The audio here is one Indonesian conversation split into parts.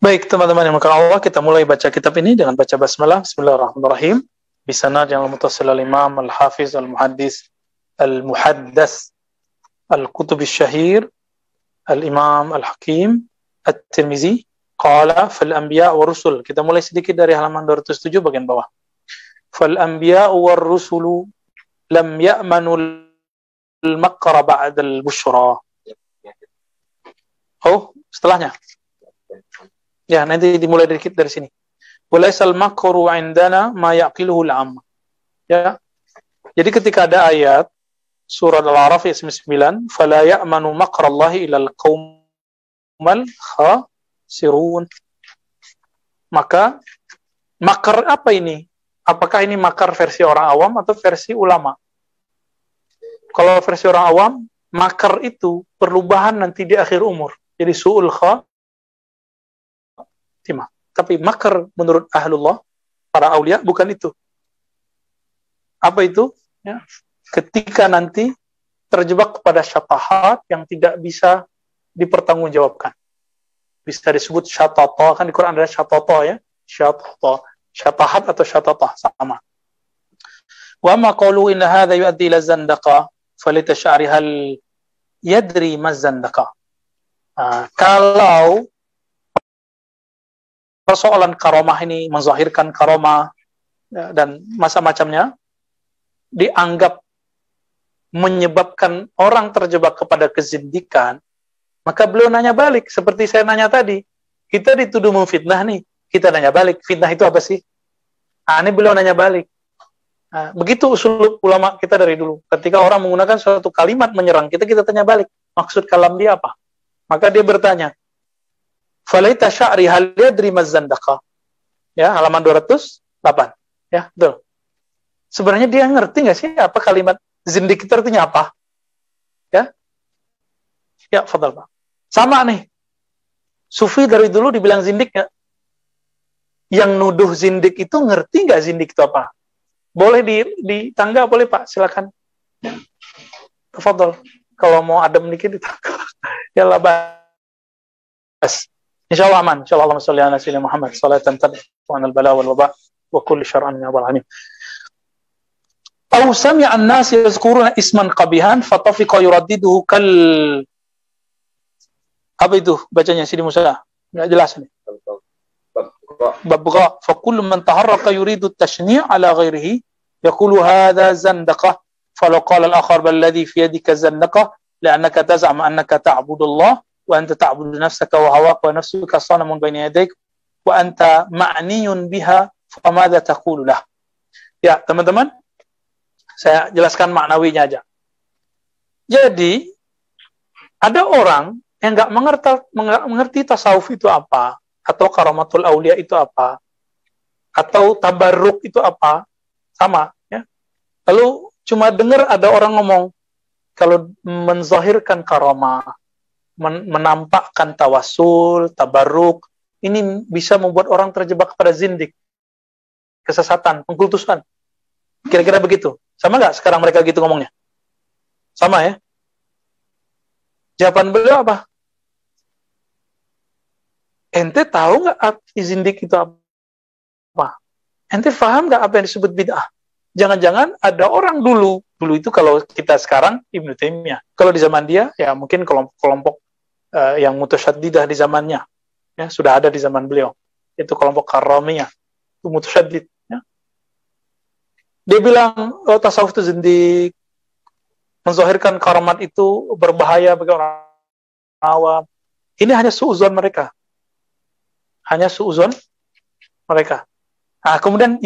Baik teman-teman yang dimuliakan Allah, kita mulai baca kitab ini dengan baca basmalah. Bismillahirrahmanirrahim. Bisanad yang al-muttasil al-imam al-hafiz al-muhaddis al-muhaddas al-kutub syahir al-imam al-hakim at-tirmizi qala fal anbiya wa rusul. Kita mulai sedikit dari halaman 207 bagian bawah. Fal anbiya wa rusulu lam ya'manu al-makra ba'da al-bushra. Oh, setelahnya. Ya, nanti dimulai dari sini. Walaisal makru 'indana ma yaqiluhu al-'am. Ya. Jadi ketika ada ayat surah Al-A'raf ayat 9, fala ya'manu makrallahi ilal qaumal khasirun. Maka makar apa ini? Apakah ini makar versi orang awam atau versi ulama? Kalau versi orang awam, makar itu perubahan nanti di akhir umur. Jadi su'ul khatimah. Tapi makar menurut ahlullah, para aulia, bukan itu. Apa itu? Ya. Ketika nanti terjebak kepada syatahat yang tidak bisa dipertanggungjawabkan. Bisa disebut syatata, kan di Quran ada syatata ya. Syatata. Syatahat atau syatata, sama. Wa ma qalu inna hadha yu'addi ila zandaqa falitash'ari hal yadri ma zandaqa. Kalau persoalan karomah ini, menzahirkan karomah dan macam-macamnya dianggap menyebabkan orang terjebak kepada kezindikan, maka beliau nanya balik, seperti saya nanya tadi, kita dituduh memfitnah nih, kita nanya balik, fitnah itu apa sih? Ini beliau nanya balik. Begitu usul ulama kita dari dulu, ketika orang menggunakan suatu kalimat menyerang kita, kita tanya balik, maksud kalam dia apa? Maka dia bertanya, falaita sya'ri hal yadri mazzandaqa. Ya, halaman 208. Ya, betul. Sebenarnya dia ngerti nggak sih apa kalimat zindik itu artinya apa? Ya. Ya, fadal Pak. Sama nih. Sufi dari dulu dibilang zindik nggak? Yang nuduh zindik itu ngerti nggak zindik itu apa? Boleh di tangga boleh Pak, silakan. Ya. Fadal. Kalau mau adem dikit di tangga. Ya lah, bas. Insyaallah aman. Insyaallah Allahumma shalli ala sayyidina Muhammad salatan tadfu anil bala wal waba wa kulli syar'in ya rabbal alamin. Aw sami'a an-nas yazkuruna isman qabihan fatafiqa yuraddiduhu kal. Apa itu bacanya Sidi Musa? Enggak jelas nih. Babqa fa kullu man taharraka yuridu at-tashni' ala ghairihi yaqulu hadha zandaqah falau qala al-akhar bal ladhi fi yadika zandaqah la'annaka taz'am annaka ta'budu Allah wa anta ta'budu nafsaka wa hawaka wa nafsuka sanamun baina yadayk wa anta ma'niyun biha famadza taqulu lah. Ya, teman-teman, saya jelaskan maknawinya aja. Jadi, ada orang yang enggak mengerti tasawuf itu apa, atau karamatul aulia itu apa, atau tabarruk itu apa, sama ya. Lalu cuma dengar ada orang ngomong kalau menzahirkan karamah, menampakkan tawasul, tabarruk, ini bisa membuat orang terjebak pada zindik, kesesatan, pengkultusan. Kira-kira begitu. Sama nggak sekarang mereka gitu ngomongnya? Sama ya? Jawaban beliau apa? Ente tahu nggak arti zindik itu apa? Ente paham nggak apa yang disebut bid'ah? Jangan-jangan ada orang dulu itu kalau kita sekarang Ibnu Taimiyah. Kalau di zaman dia, ya mungkin kelompok yang mutasyaddidah di zamannya, ya sudah ada di zaman beliau, itu kelompok Karramiyah, itu mutasyaddid. Ya. Dia bilang tasawuf itu zindik, menzahirkan karamat itu berbahaya bagi orang awam. Ini hanya suuzon mereka, mereka. Nah, kemudian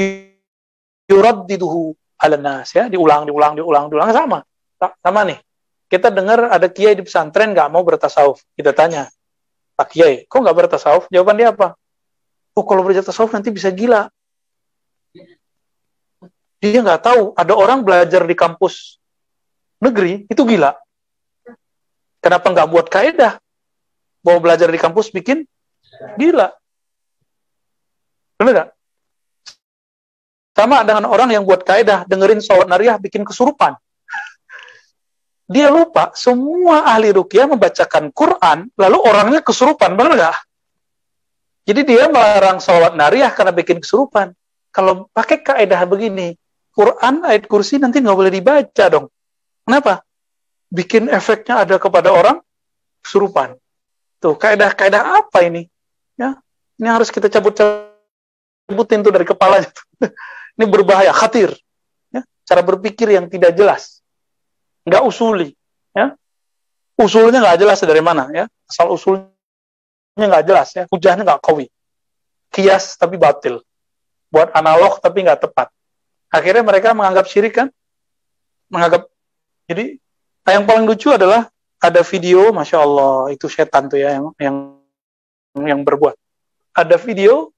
yuraddiduhu ala nas, ya, diulang sama nih. Kita dengar ada kiai di pesantren nggak mau bertasawuf. Kita tanya, Pak Kiai, kok nggak bertasawuf? Jawaban dia apa? Oh, kalau bertasawuf nanti bisa gila. Dia nggak tahu, ada orang belajar di kampus negeri, itu gila. Kenapa nggak buat kaidah? Bahwa belajar di kampus bikin gila. Benar nggak? Sama dengan orang yang buat kaidah, dengerin sholat nariyah bikin kesurupan. Dia lupa semua ahli ruqyah membacakan Quran, lalu orangnya kesurupan, benar nggak? Jadi dia melarang sholawat nariyah karena bikin kesurupan. Kalau pakai kaidah begini, Quran, ayat kursi nanti nggak boleh dibaca dong. Kenapa? Bikin efeknya ada kepada orang kesurupan. Tuh, kaidah apa ini? Ya, ini harus kita cabutin tuh dari kepalanya. Ini berbahaya, khatir. Ya, cara berpikir yang tidak jelas, nggak usuli. Ya, usulnya nggak jelas dari mana. Ya, asal usulnya nggak jelas. Ya, hujahnya nggak qawi. Kias tapi batil. Buat analog tapi nggak tepat. Akhirnya mereka menganggap syirik kan? Jadi yang paling lucu adalah ada video, masya Allah, itu setan tuh ya yang berbuat. Ada video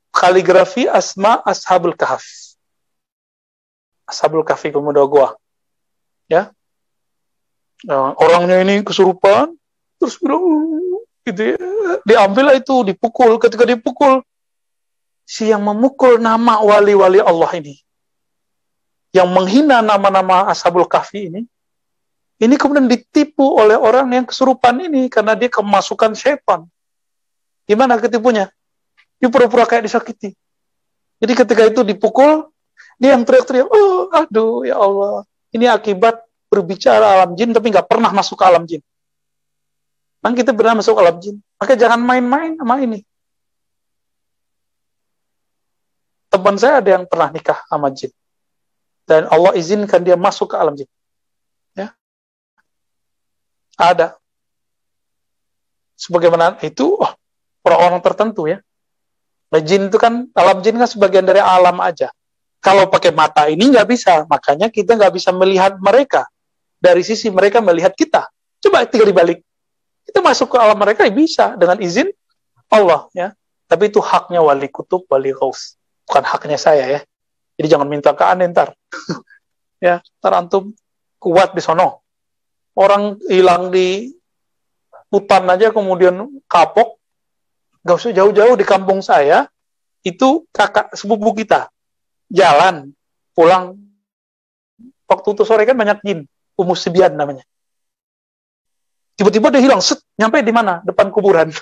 kaligrafi asma Ashabul Kahf. Ashabul Kahfi pemuda gua. Ya. Orangnya ini kesurupan, terus bilang, gitu ya. Diambil itu, dipukul. Ketika dipukul, si yang memukul nama wali-wali Allah ini, yang menghina nama-nama Ashabul Kahfi ini kemudian ditipu oleh orang yang kesurupan ini karena dia kemasukan setan. Gimana ketipunya? Dia pura-pura kayak disakiti. Jadi ketika itu dipukul, dia yang teriak-teriak, oh aduh ya Allah, ini akibat berbicara alam jin tapi nggak pernah masuk ke alam jin. Kan kita pernah masuk ke alam jin, maka jangan main-main sama ini. Teman saya ada yang pernah nikah sama jin. Dan Allah izinkan dia masuk ke alam jin. Ya. Ada. Sebagaimana itu, orang-orang tertentu ya. Nah, jin itu kan, alam jin kan sebagian dari alam aja. Kalau pakai mata ini nggak bisa. Makanya kita nggak bisa melihat mereka. Dari sisi mereka melihat kita. Coba tinggal dibalik. Kita masuk ke alam mereka ya bisa. Dengan izin Allah. Ya. Tapi itu haknya wali kutub, wali ghaus. Bukan haknya saya ya. Jadi jangan minta ke aneh ntar. Ya, ntar antum kuat di sono. Orang hilang di hutan aja kemudian kapok. Gak usah jauh-jauh di kampung saya. Itu kakak sepupu kita. Jalan, pulang. Waktu itu sore kan banyak jin. Umus Sibian namanya. Tiba-tiba dia hilang. Set, nyampe di mana? Depan kuburan.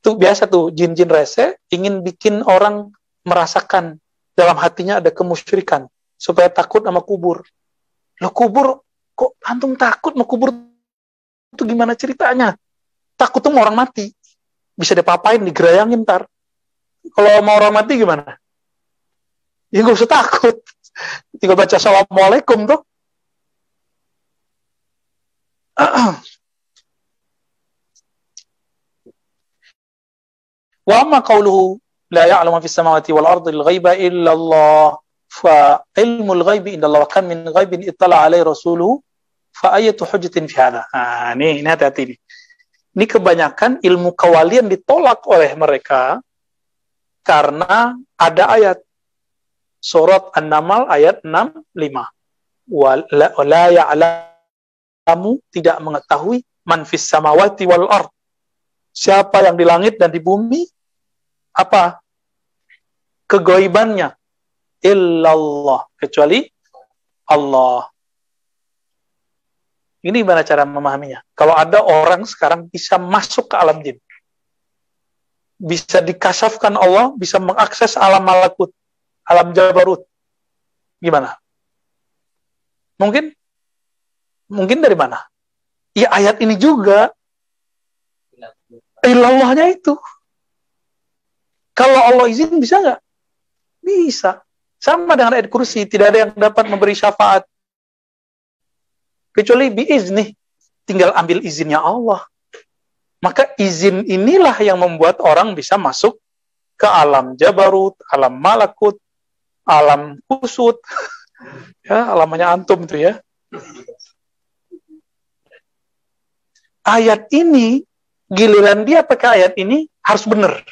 Itu biasa tuh, jin-jin rese ingin bikin orang merasakan dalam hatinya ada kemusyrikan supaya takut sama kubur. Loh kubur, kok antum takut sama kubur itu gimana ceritanya? Takut tuh sama orang mati. Bisa dipapain, digerayangin ntar. Kalau sama orang mati gimana? Ya nggak usah takut. Tinggal baca assalamualaikum tuh. Wa amma qawluhu la ya'lamu fis samawati wal ardi al-ghaiba illa Allah fa ilmul ghaibi inda Allah wa kam min ghaibin ittala alaihi rasuluhu fa ayatu hujjatin fi hadha. Ini hati-hati nih. Ini kebanyakan ilmu kewalian ditolak oleh mereka karena ada ayat surat An-Naml ayat 65. Wa la ya'lamu tidak mengetahui man fis samawati wal ard. Siapa yang di langit dan di bumi apa kegaibannya illallah kecuali Allah. Ini gimana cara memahaminya? Kalau ada orang sekarang bisa masuk ke alam jin, bisa dikasafkan Allah, bisa mengakses alam malakut, alam jabarut, gimana? Mungkin dari mana? Ya ayat ini juga illallahnya itu. Kalau Allah izin bisa nggak? Bisa. Sama dengan ayat kursi, tidak ada yang dapat memberi syafaat kecuali biizni, tinggal ambil izinnya Allah. Maka izin inilah yang membuat orang bisa masuk ke alam jabarut, alam malakut, alam kusut, ya alamnya antum itu ya. Ayat ini, giliran dia pakai ayat ini harus benar.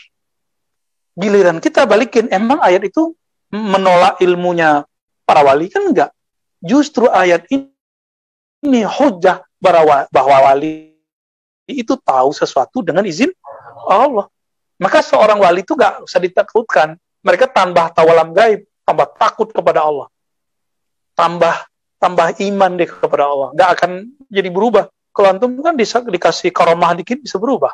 Giliran kita balikin, emang ayat itu menolak ilmunya para wali kan enggak? Justru ayat ini hujjah bahwa wali itu tahu sesuatu dengan izin Allah. Maka seorang wali itu enggak usah ditakutkan. Mereka tambah tahu alam gaib, tambah takut kepada Allah. Tambah iman deh kepada Allah. Enggak akan jadi berubah. Kalau antum kan dikasih karomah dikit bisa berubah.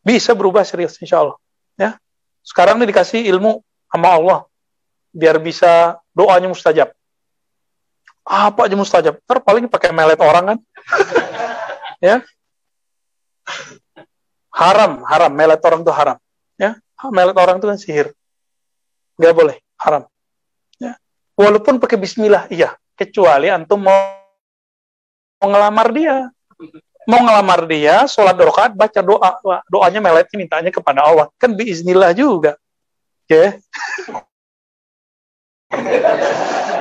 Bisa berubah serius, insya Allah. Ya. Sekarang nih dikasih ilmu sama Allah, biar bisa doanya mustajab. Apa aja mustajab? Ntar paling pakai melet orang kan? Ya. Haram, melet orang itu haram. Ya, melet orang itu kan sihir. Nggak boleh, haram. Ya. Walaupun pakai bismillah, iya. Kecuali antum mau ngelamar dia. Mau ngelamar dia, sholat 2 rakaat, baca doanya meletnya mintanya kepada Allah. Kan biiznillah juga. Ya.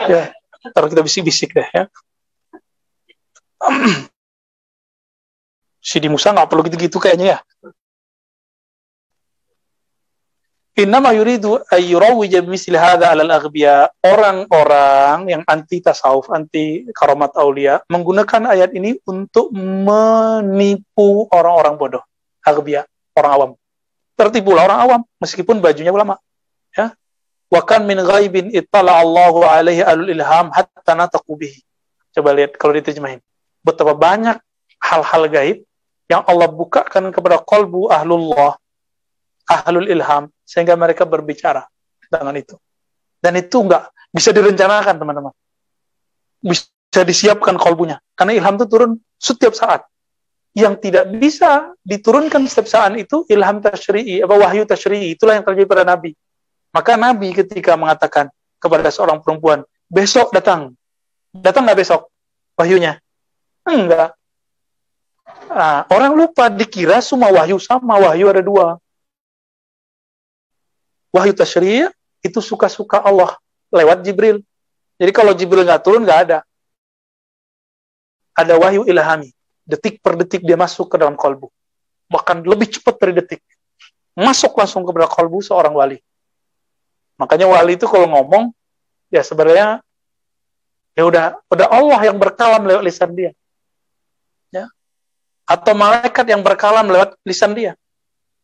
Ya. Ntar kita bisik-bisik deh ya. Sidi Musa nggak perlu gitu-gitu kayaknya ya. Innama yuridu ayyurawwija misli hadza 'alal aghbiya. Orang-orang yang anti tasawuf, anti karamat aulia menggunakan ayat ini untuk menipu orang-orang bodoh. Aghbiya, orang awam. Tertipulah orang awam meskipun bajunya ulama. Ya. Wa kan min ghaibin ittala Allahu alaihi alul ilham hatta nataqu bihi. Coba lihat kalau diterjemahin. Betapa banyak hal-hal gaib yang Allah bukakan kepada qalbu ahlullah, ahlul ilham, sehingga mereka berbicara dengan itu. Dan itu enggak bisa direncanakan, teman-teman. Bisa disiapkan qalbunya. Karena ilham itu turun setiap saat. Yang tidak bisa diturunkan setiap saat itu ilham tasyri'i, wahyu tasyri'i. Itulah yang terjadi pada Nabi. Maka Nabi ketika mengatakan kepada seorang perempuan, besok datang. Datang nggak besok wahyunya? Enggak. Nah, orang lupa, dikira semua wahyu sama. Wahyu ada 2. Wahyu tasyri' itu suka-suka Allah lewat Jibril. Jadi kalau Jibril nggak turun, nggak ada. Ada wahyu ilhami. Detik per detik dia masuk ke dalam kalbu. Bahkan lebih cepat dari detik. Masuk langsung ke dalam kalbu seorang wali. Makanya wali itu kalau ngomong, ya sebenarnya ya udah Allah yang berkalam lewat lisan dia. Ya. Atau malaikat yang berkalam lewat lisan dia.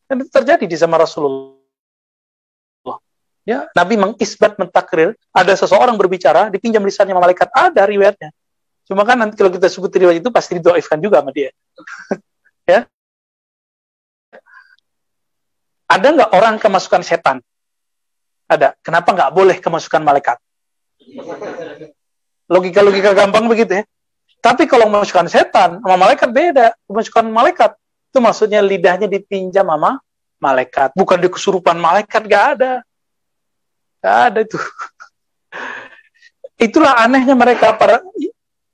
Dan itu terjadi di zaman Rasulullah. Ya, Nabi mengisbat, mentakrir, ada seseorang berbicara, dipinjam lisannya malaikat, ada riwayatnya. Cuma kan nanti kalau kita sebut riwayat itu pasti didoifkan juga sama dia. Ya. Ada nggak orang kemasukan setan? Ada. Kenapa nggak boleh kemasukan malaikat? Logika-logika gampang begitu ya. Tapi kalau kemasukan setan sama malaikat beda. Kemasukan malaikat itu maksudnya lidahnya dipinjam sama malaikat. Bukan di kesurupan malaikat, nggak ada. Nggak ada itu. Itulah anehnya mereka para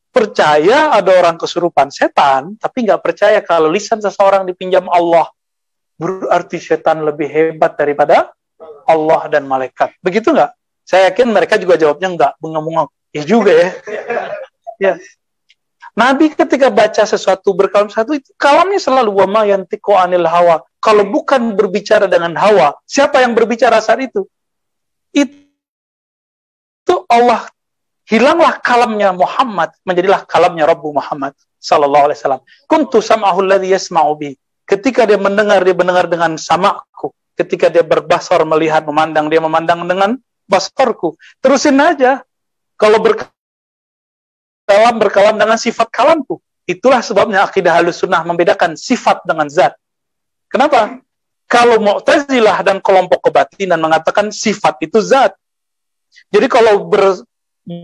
percaya ada orang kesurupan setan, tapi nggak percaya kalau lisan seseorang dipinjam Allah. Berarti setan lebih hebat daripada Allah dan malaikat. Begitu nggak? Saya yakin mereka juga jawabnya nggak, bengong-bengong. Ya juga ya. Ya. Nabi ketika baca sesuatu, berkalam satu, itu kalamnya selalu wama yantiqu anil hawa. Kalau bukan berbicara dengan hawa, siapa yang berbicara saat itu? Itu Allah. Hilanglah kalamnya Muhammad, menjadilah kalamnya Rabbu Muhammad sallallahu alaihi wasallam. Kuntu sam'ahu alladhi yasma'u bi. Ketika dia mendengar dengan samaku. Ketika dia berbasar, melihat, memandang, dia memandang dengan basarku. Terusin aja. Kalau berkalam dengan sifat kalamku. Itulah sebabnya akidah Ahlussunnah membedakan sifat dengan zat. Kenapa? Kalau Mu'tazilah dan kelompok kebatinan mengatakan sifat itu zat. Jadi kalau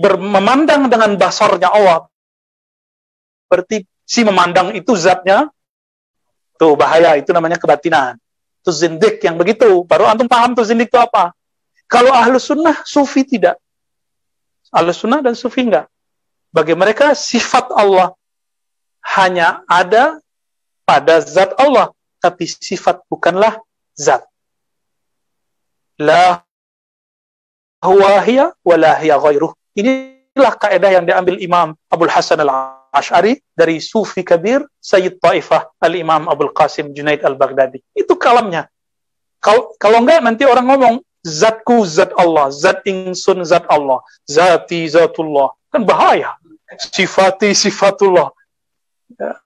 memandang dengan basarnya Allah, berarti si memandang itu zatnya, tuh bahaya, itu namanya kebatinan. Itu zindik yang begitu. Baru antum paham tuh zindik itu apa. Kalau Ahlussunnah, Sufi tidak. Ahlussunnah dan Sufi enggak. Bagi mereka sifat Allah hanya ada pada zat Allah, tapi sifat bukanlah zat. La huwa hiya wa la hiya ghairuh. Inilah kaidah yang diambil Imam Abul Hasan Al-Asy'ari dari Sufi Kabir Sayyid Taifah Al-Imam Abul Qasim Junaid Al-Baghdadi. Itu kalamnya. Kalau enggak nanti orang ngomong zatku zat Allah, zat ingsun zat Allah, zati zatullah. Kan bahaya. Sifati sifatullah. Ya.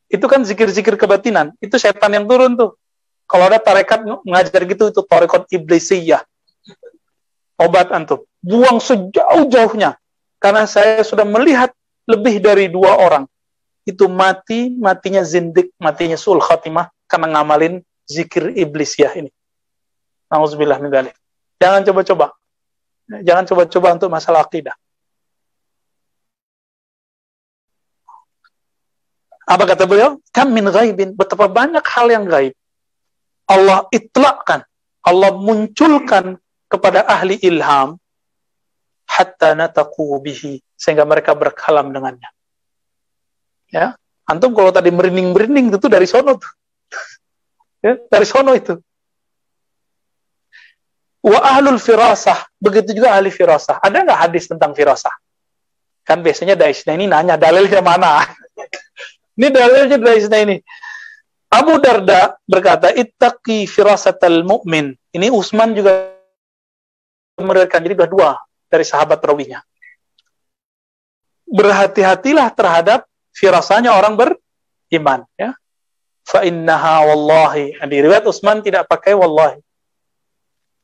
Itu kan zikir-zikir kebatinan. Itu setan yang turun tuh. Kalau ada tarekat mengajar gitu, itu tarekat iblisiyah. Obat antum. Buang sejauh-jauhnya. Karena saya sudah melihat lebih dari 2 orang. Itu matinya zindik, matinya su'ul khatimah, karena ngamalin zikir iblis ya ini. Nauzubillah min dzalik. Jangan coba-coba. Jangan coba-coba untuk masalah akidah. Apa kata beliau? Kam min ghaibin, betapa banyak hal yang gaib. Allah itlaqkan, Allah munculkan kepada ahli ilham hatta nataqu bihi, sehingga mereka berkalam dengannya. Ya, antum kalau tadi merinding-merinding itu dari sono tuh. Ya, dari sono itu. Wa ahlul firasah, begitu juga ahli firasah. Ada nggak hadis tentang firasah? Kan biasanya Daisna ini nanya dalilnya mana? Ini dalilnya Daisna ini. Abu Darda berkata, ittaqi firasatal mu'min. Ini Utsman juga meriwayatkan, jadi dua dari sahabat rawinya. Berhati-hatilah terhadap firasanya orang beriman. Ya. Fa innaha wallahi. Di riwayat Utsman tidak pakai wallahi.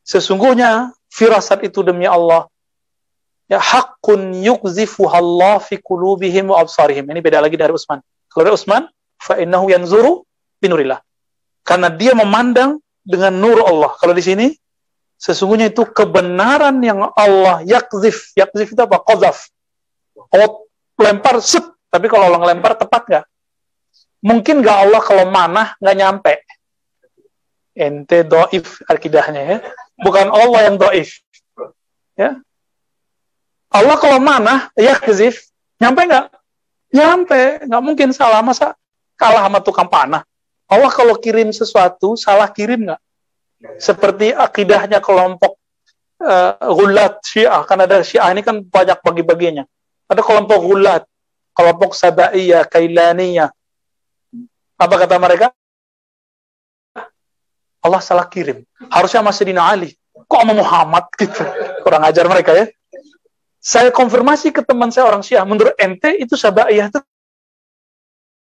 Sesungguhnya firasat itu demi Allah. Ya, haqqun yuqzifuha Allah fi qulubihim wa absarihim. Ini beda lagi dari Utsman. Kalau dari Utsman, fa innahu yanzuru binurillah. Karena dia memandang dengan nur Allah. Kalau di sini, sesungguhnya itu kebenaran yang Allah yakzif. Yakzif itu apa? Qazaf. Allah lempar, set. Tapi kalau Allah ngelempar, tepat nggak? Mungkin nggak Allah kalau manah nggak nyampe. Ente doif akidahnya ya. Bukan Allah yang doif. Ya. Allah kalau manah, yakzif, nyampe nggak? Nyampe. Nggak mungkin salah. Masa kalah sama tukang panah? Allah kalau kirim sesuatu, salah kirim nggak? Seperti akidahnya kelompok Ghulat Syiah. Kan ada Syiah ini kan banyak bagi-baginya. Ada kelompok Ghulat, kelompok Sabaiyah, Kailaniyah. Apa kata mereka? Allah salah kirim. Harusnya sama Sayyidina Ali. Kok sama Muhammad gitu? Kurang ajar mereka ya. Saya konfirmasi ke teman saya orang Syiah. Menurut ente itu Sabaiyah itu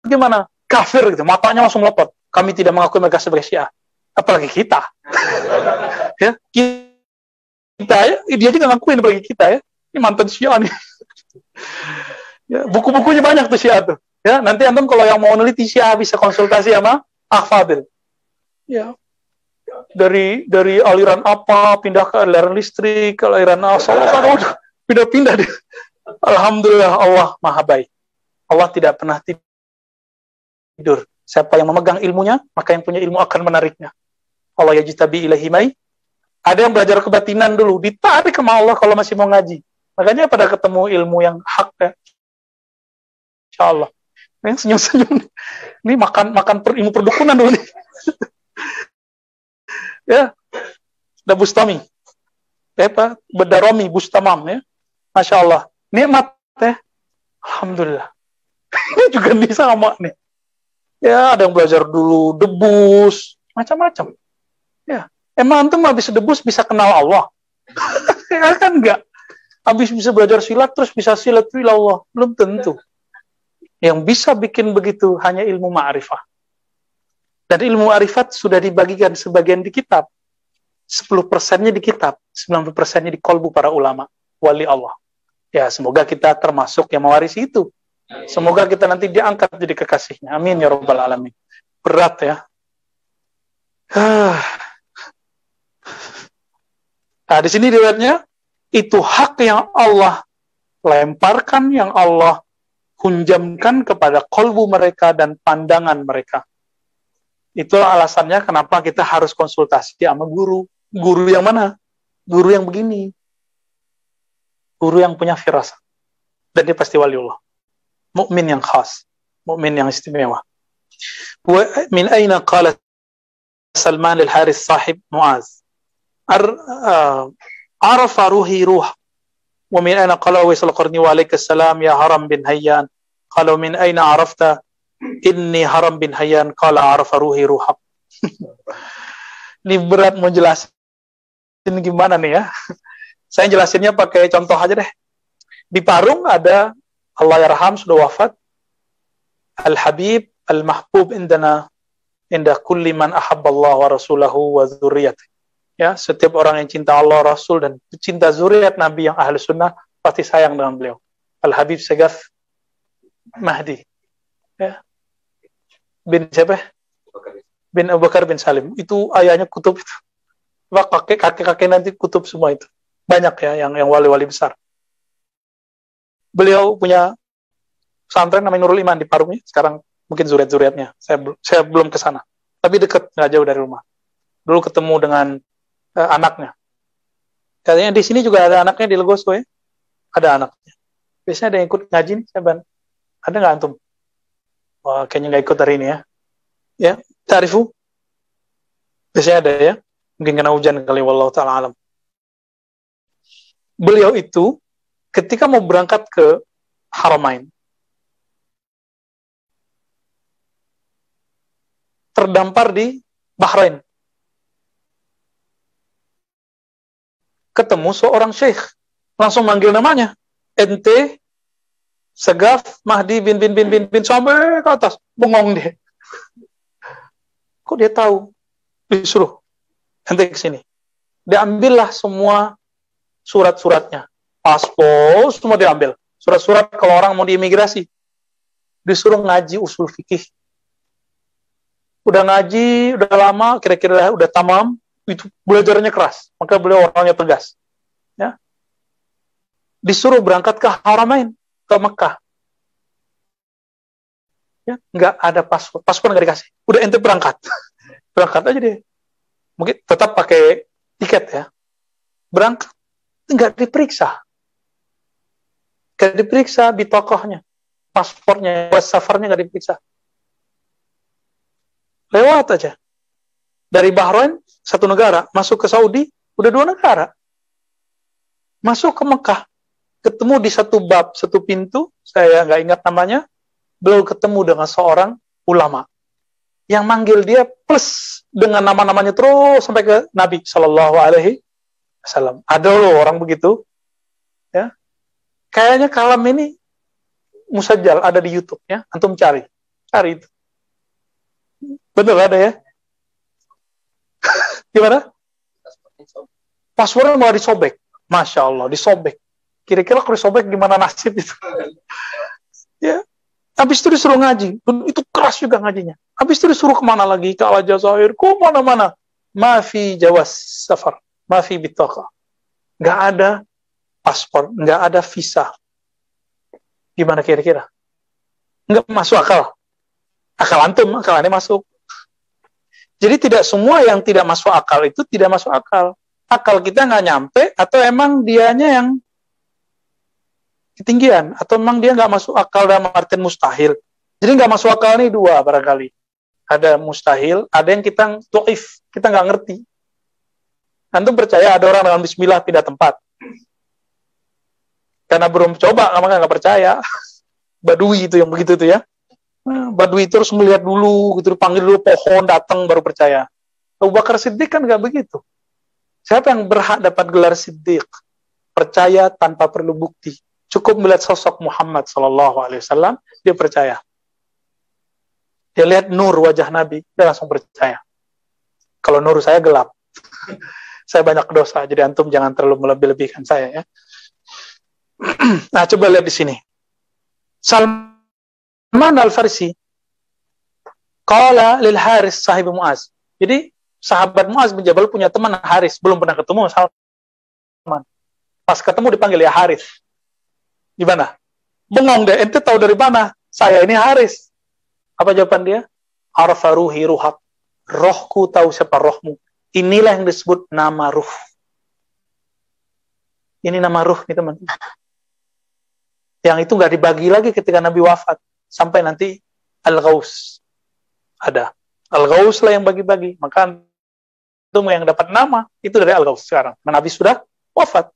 gimana? Kafir gitu, matanya langsung melotot. Kami tidak mengakui mereka sebagai Syiah. Apalagi kita. Ya, kita ya, dia juga ngakuin bagi kita ya. Ini mantan Syiah nih. Ya, buku-bukunya banyak tuh Syiah tuh. Ya, nanti antum kalau yang mau neliti Syiah bisa konsultasi sama Ahfadil. Ya. Dari aliran apa pindah ke aliran listrik, ke aliran asal, pindah-pindah deh. Alhamdulillah Allah Maha baik. Allah tidak pernah tidur. Siapa yang memegang ilmunya, maka yang punya ilmu akan menariknya. Allah yajtabi ilahi mai. Ada yang belajar kebatinan dulu, ditarik sama Allah kalau masih mau ngaji. Makanya pada ketemu ilmu yang hak ya. Insyaallah. Yang senyum-senyum. Ini makan ilmu perdukunan dulu nih. Ya. Ada Bustami. Apa? Bedaromi Bustamam ya. Masya Allah. Nikmat ya. Alhamdulillah. Ini juga bisa sama nih. Ya, ada yang belajar dulu debus, macam-macam. Ya, emang antum habis debus bisa kenal Allah? Ya kan enggak. Habis bisa belajar silat terus bisa silat ila Allah, belum tentu. Yang bisa bikin begitu hanya ilmu ma'rifah. Dan ilmu ma'rifat sudah dibagikan sebagian di kitab. 10%-nya di kitab, 90%-nya di kolbu para ulama, wali Allah. Ya, semoga kita termasuk yang mewarisi itu. Semoga kita nanti diangkat jadi kekasihnya. Amin ya rabbal alamin. Berat ya. Nah, di sini riwayatnya itu hak yang Allah lemparkan, yang Allah hunjamkan kepada kolbu mereka dan pandangan mereka. Itulah alasannya kenapa kita harus konsultasi sama guru. Guru yang mana? Guru yang begini. Guru yang punya firasat. Dan dia pasti waliullah. Mukmin yang khas, mukmin yang istimewa. Min aina qala Salman al-Haris sahib Muaz arafa ruhi ruh. Wa min aina qala Uwais al-Qarni wa alayka salam ya Haram bin Hayyan. Qala min aina arafta inni Haram bin Hayyan qala arafa ruhi ruhak. Ini berat mau jelasin gimana nih ya. Saya jelasinnya pakai contoh aja deh. Di Parung ada Allah yarham sudah wafat Al-Habib Al-Mahbub inda kulli man ahabballah wa rasulahu wa dzurriyyati. Ya, setiap orang yang cinta Allah, Rasul dan cinta zuriat Nabi yang ahli sunnah pasti sayang dengan beliau. Al-Habib Segaf Mahdi. Ya. Bin siapa? bin Abu Bakar bin Salim. Itu ayahnya kutub itu. Kakek-kakek nanti kutub semua itu. Banyak ya yang wali-wali besar. Beliau punya pesantren namanya Nurul Iman di Parung. Sekarang mungkin zuriat-zuriatnya. Saya belum ke sana. Tapi dekat, nggak jauh dari rumah. Dulu ketemu dengan anaknya. Katanya di sini juga ada anaknya di Legoso ya. Ada anaknya. Biasanya ada yang ikut ngaji nih, ada nggak antum? Wah, kayaknya nggak ikut hari ini ya. Ya, ta'rifu? Biasanya ada ya. Mungkin kena hujan kali, wallahu ta'ala alam. Beliau itu ketika mau berangkat ke Haramain, terdampar di Bahrain. Ketemu seorang syekh, langsung manggil namanya. Ente Segaf Mahdi bin sampai ke atas, bengong dia. Kok dia tahu? Disuruh ente ke sini. Diambillah semua surat-suratnya, paspor semua diambil. Surat-surat kalau orang mau diimigrasi, disuruh ngaji usul fikih. Udah ngaji, udah lama, kira-kira udah tamam, itu belajarnya keras. Maka beliau orangnya tegas. Ya. Disuruh berangkat ke Haramain, ke Mekah. Ya, nggak ada paspor nggak dikasih. Udah ente berangkat. Berangkat aja deh. Mungkin tetap pakai tiket ya. Berangkat, nggak diperiksa. Nggak diperiksa di tokohnya. Paspornya, safarnya nggak diperiksa. Lewat aja. Dari Bahrain, satu negara. Masuk ke Saudi, udah 2 negara. Masuk ke Mekah. Ketemu di satu bab, satu pintu, saya nggak ingat namanya, beliau ketemu dengan seorang ulama yang manggil dia plus dengan nama-namanya terus sampai ke Nabi Shallallahu Alaihi Wasallam. Ada loh orang begitu, ya. Kayaknya kalam ini musajjal ada di YouTube, ya. Antum cari itu. Bener ada ya? Gimana? Paspornya malah disobek, masya Allah, disobek. Kira-kira kalau disobek gimana nasib itu? Ya. Habis itu disuruh ngaji. Itu keras juga ngajinya. Habis itu disuruh kemana lagi? Ke Al-Jazair. Ke mana-mana. Mafi jawas safar. Mafi bitaka. Nggak ada paspor. Nggak ada visa. Gimana kira-kira? Nggak masuk akal. Akal antum, akal aneh masuk. Jadi tidak semua yang tidak masuk akal itu tidak masuk akal. Akal kita nggak nyampe atau emang dianya yang ketinggian, atau memang dia nggak masuk akal dalam artian mustahil. Jadi nggak masuk akal nih 2 barangkali. Ada mustahil, ada yang kita dhaif, kita nggak ngerti. Antum percaya ada orang dengan bismillah pindah tempat? Karena belum coba, maka nggak percaya. Badui itu yang begitu tuh ya. Badui terus melihat dulu, gitu, panggil dulu pohon, datang baru percaya. Abu Bakar Siddiq kan nggak begitu. Siapa yang berhak dapat gelar Siddiq? Percaya tanpa perlu bukti. Cukup melihat sosok Muhammad Sallallahu Alaihi Wasallam, dia percaya. Dia lihat nur wajah Nabi, dia langsung percaya. Kalau nur saya gelap, saya banyak dosa, jadi antum jangan terlalu melebih-lebihkan saya ya. Nah, coba lihat di sini. Salman Al-Farsi, qala lil Haris sahib Muaz. Jadi sahabat Muaz bin Jabal punya teman Haris, belum pernah ketemu Salman. Pas ketemu dipanggil ya Haris. Gimana? Bengong deh, ente tahu dari mana? Saya ini Haris. Apa jawaban dia? Arfa ruhi ruhak. Rohku tahu siapa rohmu. Inilah yang disebut nama ruh. Ini nama ruh nih teman. Yang itu nggak dibagi lagi ketika Nabi wafat. Sampai nanti Al-Ghaus. Ada. Al-Ghaus lah yang bagi-bagi. Maka itu yang dapat nama, itu dari Al-Ghaus sekarang. Nabi sudah wafat.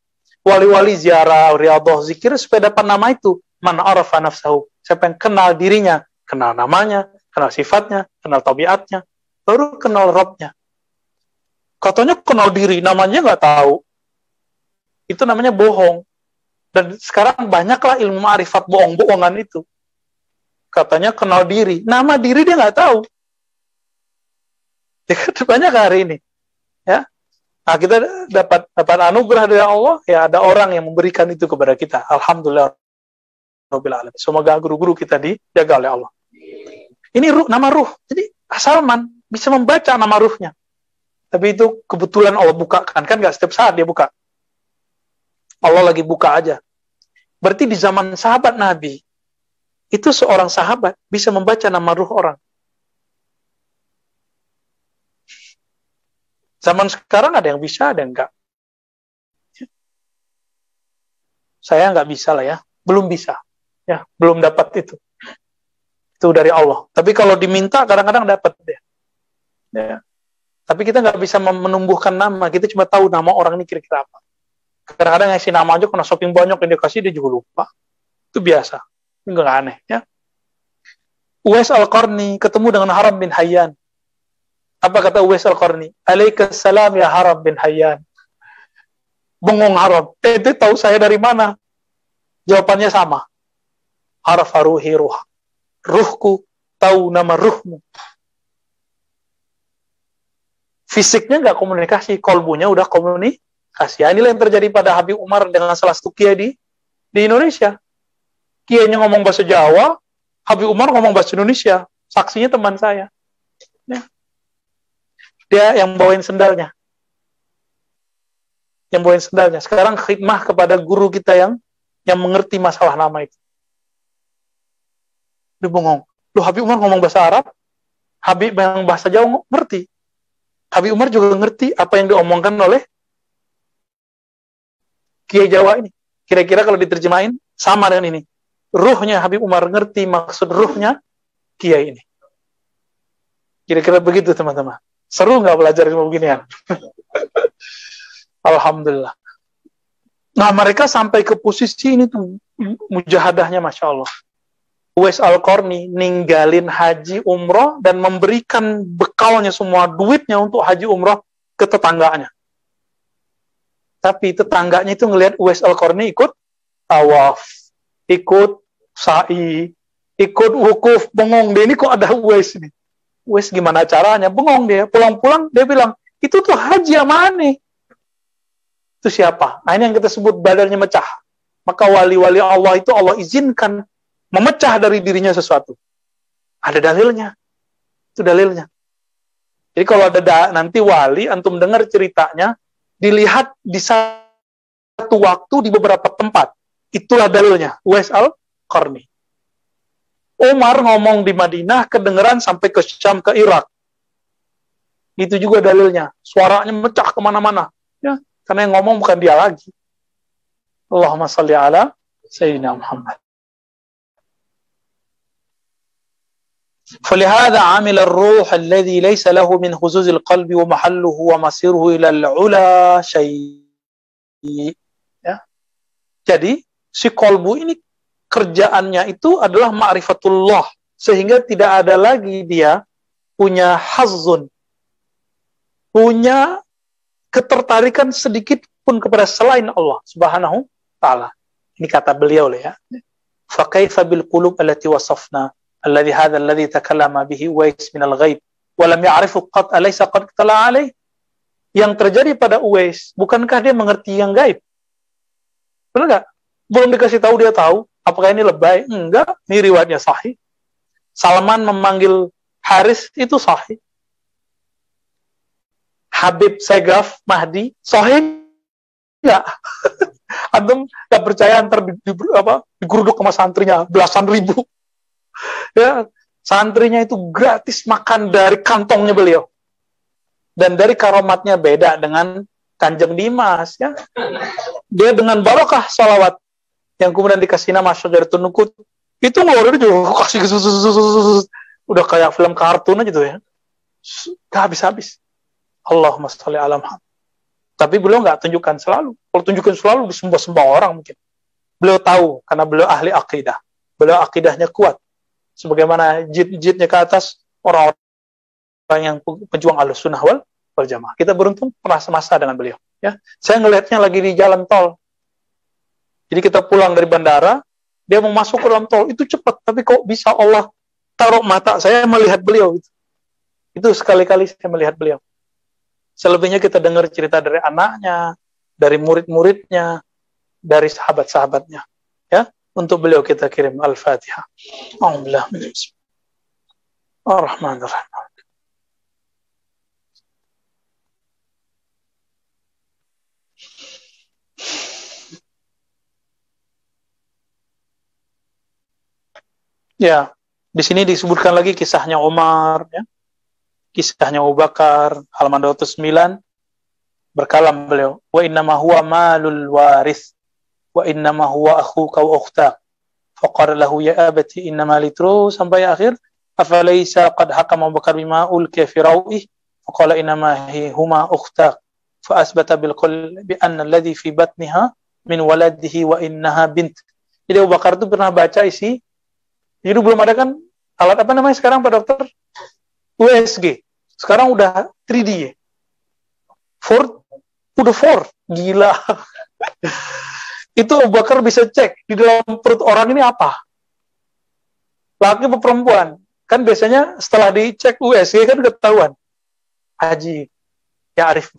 Wali-wali ziarah, riyadhah, zikir supaya dapat nama itu. Man arafa nafsahu. Siapa yang kenal dirinya, kenal namanya, kenal sifatnya, kenal tabiatnya, baru kenal Rabbnya. Katanya kenal diri, namanya nggak tahu. Itu namanya bohong. Dan sekarang banyaklah ilmu ma'rifat bohong-bohongan itu. Katanya kenal diri, nama diri dia nggak tahu. Banyak hari ini. Ya. Nah, kita dapat anugerah dari Allah, ya ada orang yang memberikan itu kepada kita. Alhamdulillah. Semoga guru-guru kita dijaga oleh Allah. Ini ruh, nama ruh. Jadi Salman bisa membaca nama ruhnya. Tapi itu kebetulan Allah bukakan, kan nggak setiap saat dia buka. Allah lagi buka aja. Berarti di zaman sahabat Nabi, itu seorang sahabat bisa membaca nama ruh orang. Zaman sekarang ada yang bisa, ada yang enggak. Saya nggak bisa lah ya, belum bisa. Ya, belum dapat itu. Itu dari Allah. Tapi kalau diminta, kadang-kadang dapat ya. Ya. Tapi kita nggak bisa menumbuhkan nama, kita cuma tahu nama orang ini kira-kira apa. Kadang-kadang ngasih nama aja karena shopping banyak yang dia kasih, dia juga lupa. Itu biasa, nggak aneh ya. Uwais Al-Qarni ketemu dengan Haram bin Hayyan. Apa kata Uwais Al-Qarni? Alaikassalam ya Haram bin Hayyan. Bengong Haram, itu tahu saya dari mana? Jawabannya sama. Harfa ruhi ruh. Ruhku tahu nama ruhmu. Fisiknya nggak komunikasi, kolbunya udah komunikasi. Inilah yang terjadi pada Habib Umar dengan salah satu kiai di Indonesia. Kiainya ngomong bahasa Jawa, Habib Umar ngomong bahasa Indonesia. Saksinya teman saya. Ya. Dia yang bawain sendalnya. Yang bawain sendalnya. Sekarang khidmah kepada guru kita yang mengerti masalah nama itu. Dia bengong. Loh, Habib Umar ngomong bahasa Arab, Habib yang bahasa Jawa ngerti. Habib Umar juga ngerti apa yang diomongkan oleh Kiai Jawa ini. Kira-kira kalau diterjemahin sama dengan ini. Ruhnya Habib Umar ngerti maksud ruhnya Kiai ini. Kira-kira begitu teman-teman. Seru nggak belajar ilmu beginian? Alhamdulillah. Nah, mereka sampai ke posisi ini tuh mujahadahnya Masya Allah. Uwais Al-Qarni ninggalin haji umroh dan memberikan bekalnya semua duitnya untuk haji umroh ke tetangganya. Tapi tetangganya itu ngelihat Uwais Al-Qarni ikut tawaf, ikut sa'i, ikut wukuf, bengong dia, ini kok ada Uwais ini. Uwais gimana caranya? Bengong dia. Pulang-pulang dia bilang, itu tuh haji sama aneh. Itu siapa? Nah, ini yang kita sebut badannya mecah. Maka wali-wali Allah itu Allah izinkan memecah dari dirinya sesuatu. Ada dalilnya. Itu dalilnya. Jadi kalau ada nanti wali, antum dengar ceritanya, dilihat di satu waktu di beberapa tempat. Itulah dalilnya. Uwais Al-Qarni. Umar ngomong di Madinah, kedengeran sampai ke Syam, ke Irak. Itu juga dalilnya. Suaranya mecah kemana-mana. Ya, karena yang ngomong bukan dia lagi. Allahumma salli ala Sayyidina Muhammad. فلهذا عمل الروح الذي ليس له من خزوز القلب ومحله ومصيره إلى العلا شيء. Ya. Jadi si kolbu ini kerjaannya itu adalah ma'rifatullah, sehingga tidak ada lagi dia punya hazzun, punya ketertarikan sedikit pun kepada selain Allah Subhanahu taala. Ini kata beliau ya. Fa kaifa bil qulub allati wasafna alladhi hadha alladhi takallama bihi Uwais min al-ghaib wa lam ya'rifu qad alaysa qad tala alayh. Yang terjadi pada Uwais, bukankah dia mengerti yang gaib? Benar enggak? Belum dikasih tahu dia tahu. Apakah ini lebay? Enggak, ini riwayatnya sahih. Salman memanggil Haris itu sahih. Habib Segaf Mahdi sahih enggak? Antum enggak percaya ntar digeruduk sama santrinya belasan ribu. Ya, santrinya itu gratis makan dari kantongnya beliau. Dan dari karomatnya beda dengan Kanjeng Dimas ya. Dia dengan barokah salawat yang kemudian dikasih nama Syajaratun Nuqut, itu ngeluarin juga kasih udah kayak film kartun aja tuh ya, gak habis-habis. Allahumma sholli ala Muhammad. Tapi beliau nggak tunjukkan selalu. Kalau tunjukkan selalu disembah-sembah orang mungkin. Beliau tahu karena beliau ahli akidah. Beliau akidahnya kuat. Sebagaimana jid-jidnya ke atas orang-orang yang pejuang Ahlussunnah wal Jamaah. Kita beruntung pernah semasa dengan beliau. Ya, saya ngelihatnya lagi di jalan tol. Jadi kita pulang dari bandara, dia mau masuk ke dalam tol, itu cepat, tapi kok bisa Allah taruh mata saya melihat beliau. Itu sekali-kali saya melihat beliau. Selebihnya kita dengar cerita dari anaknya, dari murid-muridnya, dari sahabat-sahabatnya. Ya, untuk beliau kita kirim Al-Fatihah. Alhamdulillah. Ar-Rahmanir-Rahim. Ya, di sini disebutkan lagi kisahnya Umar, ya. Kisahnya Abu Bakar, halaman 209, berkalam beliau, wa innama huwa malul waris, wa innama huwa akhuka wa ukhtak. Faqala lahu ya abati innama litru, sampai akhir, afalaysa qad hakama Abu Bakar bima ulqiya fi rawih, faqala innama huma ukhtak. Fa asbata bil qul bi anna alladhi fi batniha min waladihi wa innaha bint. Jadi Abu Bakar itu pernah baca isi. Jadi belum ada kan alat apa namanya sekarang Pak Dokter? USG. Sekarang udah 3D ya. Udah 4. Gila. Itu Abu Bakar bisa cek di dalam perut orang ini apa. Laki atau perempuan. Kan biasanya setelah dicek USG kan ketahuan. Haji. Ya Arif.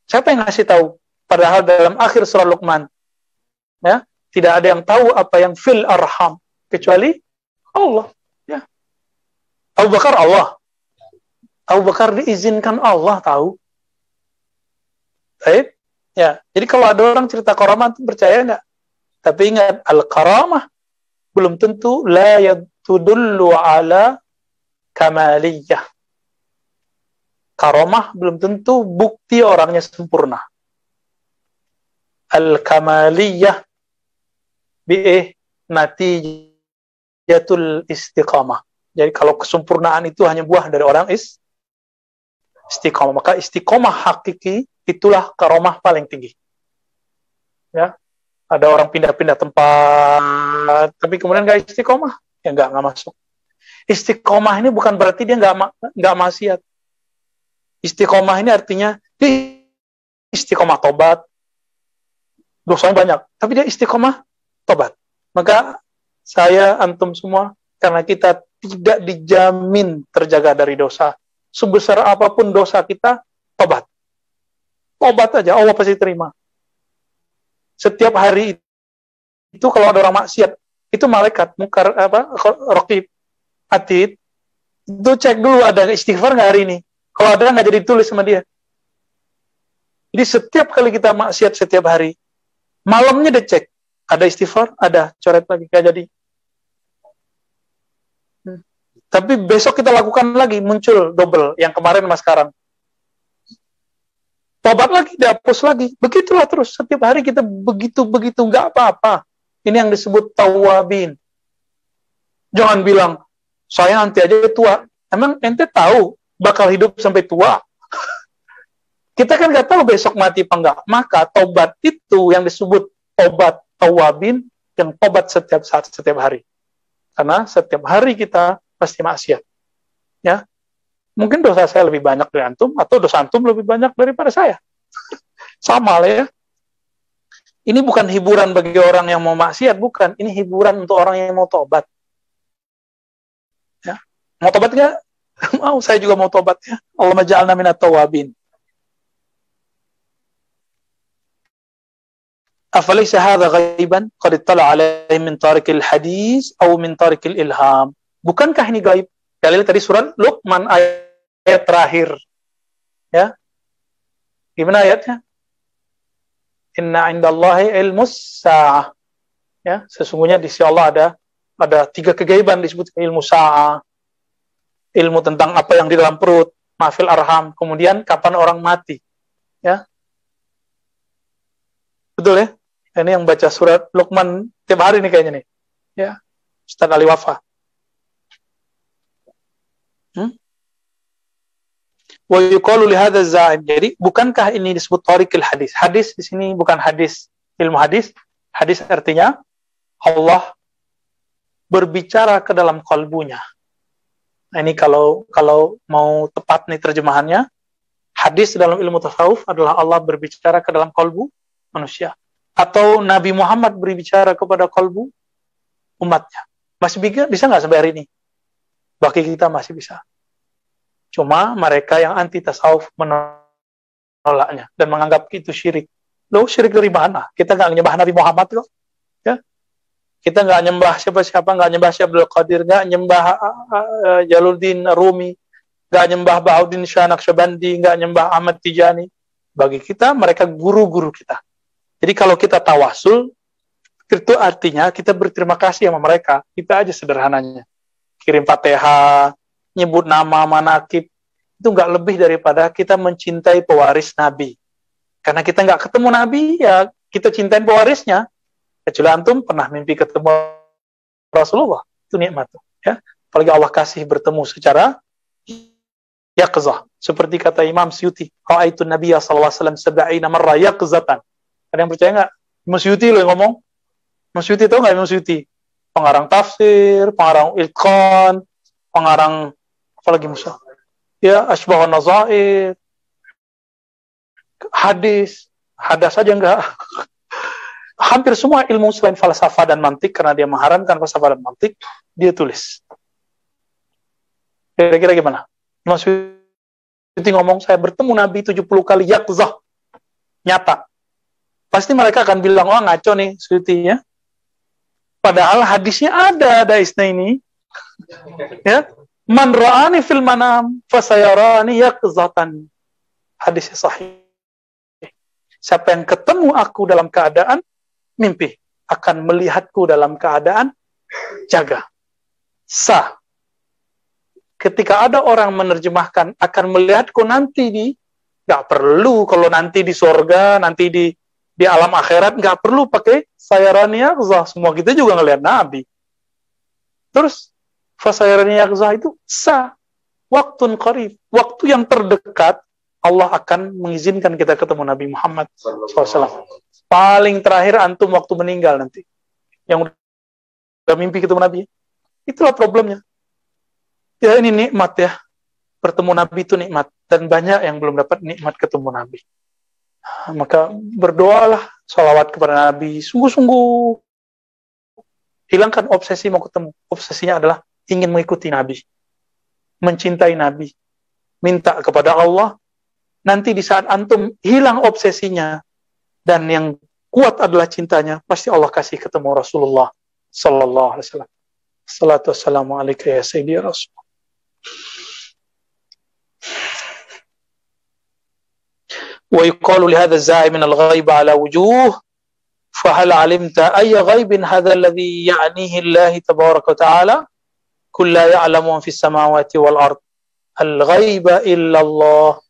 Siapa yang ngasih tahu? Padahal dalam akhir surah Luqman, ya, tidak ada yang tahu apa yang fil arham kecuali Allah. Ya. Abu Bakar Allah. Abu Bakar diizinkan Allah tahu. Baik. Ya. Jadi kalau ada orang cerita karamah itu percaya enggak? Tapi ingat, al-karamah belum tentu la yadullu ala kamaliyah. Karamah belum tentu bukti orangnya sempurna. Al-kamaliyah bi'ih natijatul istiqamah. Jadi kalau kesempurnaan itu hanya buah dari orang istiqamah, maka istiqamah hakiki itulah karamah paling tinggi. Ya, ada orang pindah-pindah tempat, tapi kemudian nggak istiqamah, ya nggak masuk. Istiqamah ini bukan berarti dia nggak maksiat. Istiqomah ini artinya dia istiqomah tobat, dosanya banyak, tapi dia istiqomah tobat. Maka saya, antum semua, karena kita tidak dijamin terjaga dari dosa, sebesar apapun dosa kita, tobat. Tobat aja, Allah pasti terima. Setiap hari itu kalau ada orang maksiat, itu malaikat, mungkar, raqib, atid, itu cek dulu ada istighfar nggak hari ini. Kalau ada nggak jadi ditulis sama dia. Jadi setiap kali kita maksiat setiap hari, malamnya dia cek. Ada istighfar, ada coret lagi, nggak jadi. Tapi besok kita lakukan lagi, muncul double, yang kemarin sama sekarang. Tobat lagi, dihapus lagi. Begitulah terus, setiap hari kita begitu-begitu, nggak apa-apa. Ini yang disebut tawabin. Jangan bilang, saya nanti aja tua. Emang ente tahu bakal hidup sampai tua? Kita kan nggak tahu besok mati apa enggak. Maka tobat itu yang disebut tobat tawabin, yang tobat setiap saat, setiap hari. Karena setiap hari kita pasti maksiat. Ya, mungkin dosa saya lebih banyak dari antum, atau dosa antum lebih banyak daripada saya. Sama lah ya. Ini bukan hiburan bagi orang yang mau maksiat, bukan. Ini hiburan untuk orang yang mau tobat. Ya, mau tobat nggak? Mau, saya juga mau tobat ya. Allahumma ja'alna minat tawabin. Afalaysa hadha ghaiban qad ittala alaihi min tariqil hadis atau min tariqil ilham. Bukankah ini gaib? Kali tadi surat Luqman ayat terakhir. Ya. Gimana ayatnya? Inna indallahi ilmus sa'ah. Ya, sesungguhnya di sisi Allah ada 3 kegaiban disebut ilmu sa'ah. Ilmu tentang apa yang di dalam perut, mafil arham, kemudian kapan orang mati. Ya. Betul ya? Ini yang baca surat Luqman tiap hari nih kayaknya nih. Ya. Ustaz Ali Wafa. Wa yuqalu li hadza za'im. Jadi bukankah ini disebut tariqil hadis? Hadis di sini bukan hadis ilmu hadis. Hadis artinya Allah berbicara ke dalam kalbunya. Nah, ini kalau mau tepat nih terjemahannya, hadis dalam ilmu tasawuf adalah Allah berbicara ke dalam kalbu manusia. Atau Nabi Muhammad berbicara kepada kalbu umatnya. Masih bisa nggak sampai hari ini? Bagi kita masih bisa. Cuma mereka yang anti tasawuf menolaknya dan menganggap itu syirik. Loh, syirik dari mana? Kita nggak nyembah Nabi Muhammad kok. Ya? Kita nggak nyembah siapa-siapa, nggak nyembah Syekh Abdul Qadir, nggak nyembah Jaluddin Rumi, nggak nyembah Bahauddin Shah Naqsyabandi, nggak nyembah Ahmad Tijani. Bagi kita, mereka guru-guru kita. Jadi kalau kita tawasul, Itu artinya kita berterima kasih sama mereka. Kita aja sederhananya. Kirim Fatihah, nyebut nama, manakib. Itu nggak lebih daripada kita mencintai pewaris Nabi. Karena kita nggak ketemu Nabi, ya kita cintain pewarisnya. Kecuali antum pernah mimpi ketemu Rasulullah. Itu nikmat. Ya. Apalagi Allah kasih bertemu secara yaqzah. Seperti kata Imam Suyuti, Ra'aitu Nabiya sallallahu alaihi wasallam 70 marra yaqzatan. Ada yang percaya nggak? Imam Suyuti loh yang ngomong. Imam Suyuti tahu nggak Imam Suyuti? Pengarang tafsir, pengarang Ilqan, pengarang apalagi Musa? Ya, Asbahun Nazair, hadis, hadas aja enggak. Hampir semua ilmu selain falsafah dan mantik, karena dia mengharamkan falsafah dan mantik, dia tulis. Kira-kira gimana? Imam Suyuti ngomong, saya bertemu Nabi 70 kali yaqzah, nyata. Pasti mereka akan bilang, oh ngaco nih Suyuti ya. Padahal hadisnya ada isna ini. Ya. Man ra'ani fil manam fasayarani yaqzatan. Hadisnya sahih. Siapa yang ketemu aku dalam keadaan mimpi, akan melihatku dalam keadaan jaga. Sah. Ketika ada orang menerjemahkan akan melihatku nanti nggak perlu kalau nanti di surga, nanti di alam akhirat, nggak perlu pakai sayarani yaqzah. Semua kita juga ngelihat Nabi. Terus fasayarani yaqzah itu sah. Waktun qarib. Waktu yang terdekat Allah akan mengizinkan kita ketemu Nabi Muhammad SAW. Paling terakhir antum waktu meninggal nanti. Yang udah mimpi ketemu Nabi. Itulah problemnya. Ya ini nikmat ya. Bertemu Nabi itu nikmat. Dan banyak yang belum dapat nikmat ketemu Nabi. Maka berdoalah, sholawat kepada Nabi. Sungguh-sungguh. Hilangkan obsesi mau ketemu. Obsesinya adalah ingin mengikuti Nabi. Mencintai Nabi. Minta kepada Allah. Nanti di saat antum hilang obsesinya dan yang kuat adalah cintanya, pasti Allah kasih ketemu Rasulullah sallallahu alaihi wasallam. Salatu wassalamu alaika ya sayyidi Rasul. Wa yuqalu li hadha az-za'i min al-ghaib ala wujuh fa hal 'alimta ay ghaibin hadha alladhi ya'nihi Allah tabaraka wa ta'ala kull la ya'lamu fi as-samawati wal ard al-ghaiba illa Allah.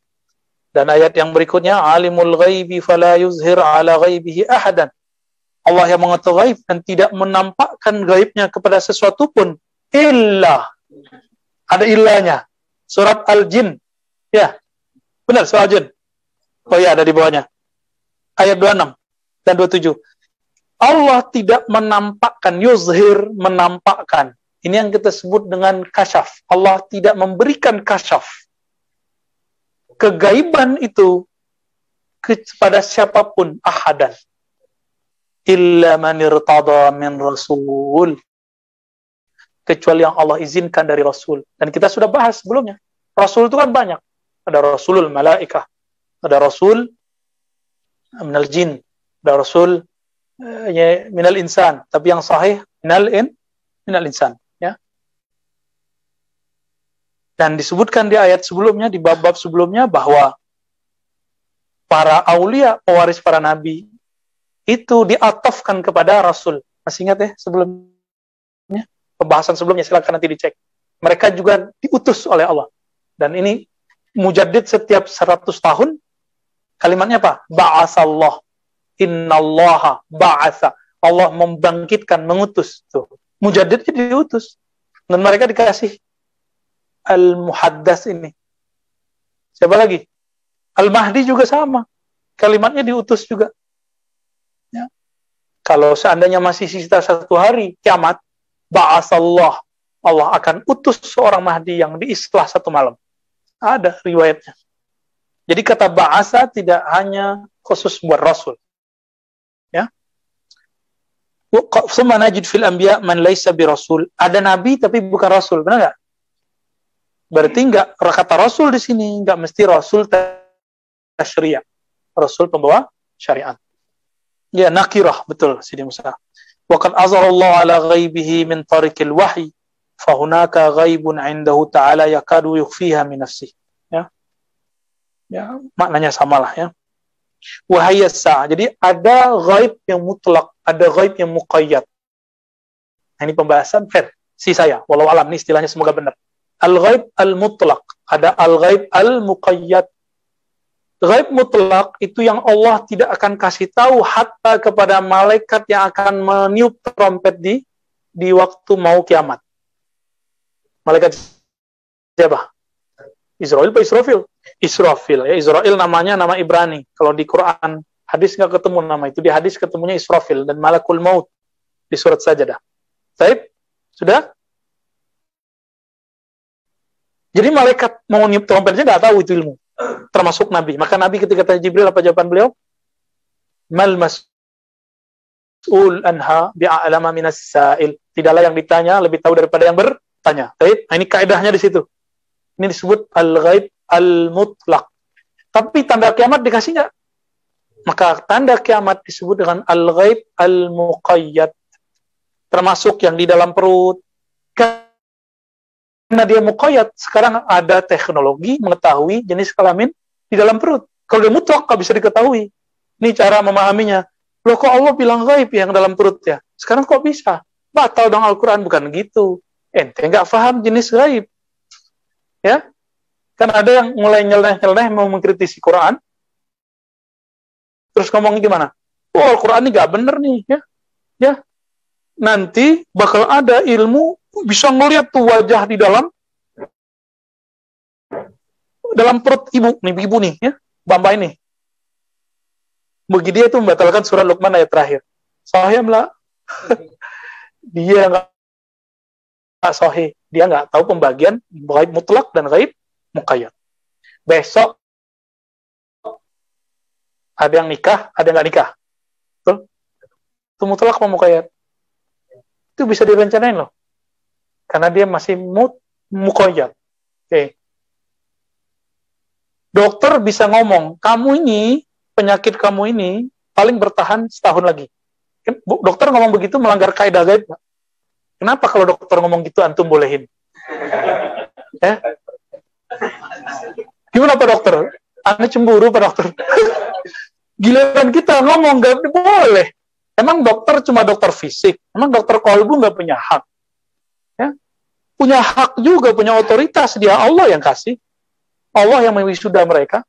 Dan ayat yang berikutnya, alimul ghaibi fala yuzhir ala ghaibihi ahadan. Allah yang mengetahui ghaib dan tidak menampakkan gaibnya kepada sesuatu pun illa. Ada illanya. Surat Al-Jin. Ya. Benar, surat Al-Jin. Oh ya, ada di bawahnya. Ayat 26 dan 27. Allah tidak menampakkan, yuzhir, menampakkan. Ini yang kita sebut dengan kasyaf. Allah tidak memberikan kasyaf. Kegaiban itu kepada siapapun ahadan illa man irtada min rasul, kecuali yang Allah izinkan dari Rasul. Dan kita sudah bahas sebelumnya, Rasul itu kan banyak. Ada Rasulul Malaikah, ada Rasul minal jin, ada Rasul minal insan, tapi yang sahih minal insan. Dan disebutkan di ayat sebelumnya, di bab-bab sebelumnya, bahwa para aulia, pewaris para nabi, itu diatofkan kepada Rasul. Masih ingat ya sebelumnya? Pembahasan sebelumnya, silakan nanti dicek. Mereka juga diutus oleh Allah. Dan ini mujaddid setiap 100 tahun, kalimatnya apa? Ba'asallah. Innallaha ba'asa. Allah membangkitkan, mengutus. Tuh. Mujaddidnya diutus. Dan mereka dikasih Al-Muhaddas ini. Siapa lagi? Al-Mahdi juga sama. Kalimatnya diutus juga. Ya. Kalau seandainya masih sisa 1 hari kiamat, ba'asallah. Allah akan utus seorang Mahdi yang diislah 1 malam. Ada riwayatnya. Jadi kata ba'asa tidak hanya khusus buat Rasul. Ya. Summa najid fil anbiya man laysa bi rasul. Ada nabi tapi bukan rasul, benar enggak? Berarti enggak kata Rasul di sini enggak mesti Rasul tasyri'. Rasul pembawa syariat. Ya, nakirah, betul Sidi Musa. Wa qad azhara Allah ala ghaibihi min tariqil wahyi, fa hunaka ghaibun 'indahu ta'ala yakadu yukhfiha min nafsihi. Ya. Ya, maknanya samalah ya. Wahayasa. Jadi ada ghaib yang mutlak, ada ghaib yang muqayyad. Nah, ini pembahasan versi saya. Walau alam, ini istilahnya semoga benar. Al-ghaib al-mutlak, ada al-ghaib al-muqayyad. Ghaib mutlak itu yang Allah tidak akan kasih tahu hatta kepada malaikat yang akan meniup trompet di waktu mau kiamat. Malaikat siapa? Israel apa Israfil? Israfil. Ya, Israel namanya nama Ibrani. Kalau di Quran hadis nggak ketemu nama itu. Di hadis ketemunya Israfil dan Malakul Maut di surat Sajadah. Baik, sudah? Jadi malaikat mau niup trompetnya nggak tahu itu ilmu. Termasuk Nabi. Maka Nabi ketika tanya Jibril, apa jawaban beliau? Mal mas'ul anha bi'a'lama minas sa'il. Tidaklah yang ditanya lebih tahu daripada yang bertanya. Baik, nah, ini kaidahnya di situ. Ini disebut al-ghaib al-mutlaq. Tapi tanda kiamat dikasih nggak? Maka tanda kiamat disebut dengan al-ghaib al-muqayyad. Termasuk yang di dalam perut. Karena dia muqayyad, sekarang ada teknologi mengetahui jenis kelamin di dalam perut. Kalau dia mutlak, nggak bisa diketahui. Ini cara memahaminya. Loh, kok Allah bilang ghaib yang dalam perut ya? Sekarang kok bisa? Batal dong Al-Quran, bukan gitu. Ente nggak paham jenis ghaib. Ya? Kan ada yang mulai nyeleneh-nyeleneh mau mengkritisi Quran. Terus ngomongnya gimana? Oh, Al-Quran ini nggak bener nih. Ya. Nanti bakal ada ilmu bisa ngelihat tuh wajah di dalam perut ibu nih ya, Bamba ini. Bagi dia itu membatalkan surat Luqman ayat terakhir. Sahih lah. Dia nggak sahih. Dia nggak tahu pembagian ghaib mutlak dan ghaib muqayyad. Besok ada yang nikah, ada yang nggak nikah. Betul? Itu mutlak apa muqayyad? Itu bisa direncanain loh. Karena dia masih muqayyad. Oke. Dokter bisa ngomong, penyakit kamu ini paling bertahan setahun lagi. Dokter ngomong begitu melanggar kaidah gaib. Kenapa kalau dokter ngomong gitu antum bolehin? Gimana Pak Dokter? Anda cemburu Pak Dokter? Giliran kita ngomong gak boleh. Emang dokter cuma dokter fisik? Emang dokter kolbu nggak punya hak? Ya? Punya hak juga, punya otoritas. Dia Allah yang kasih. Allah yang mewisuda mereka.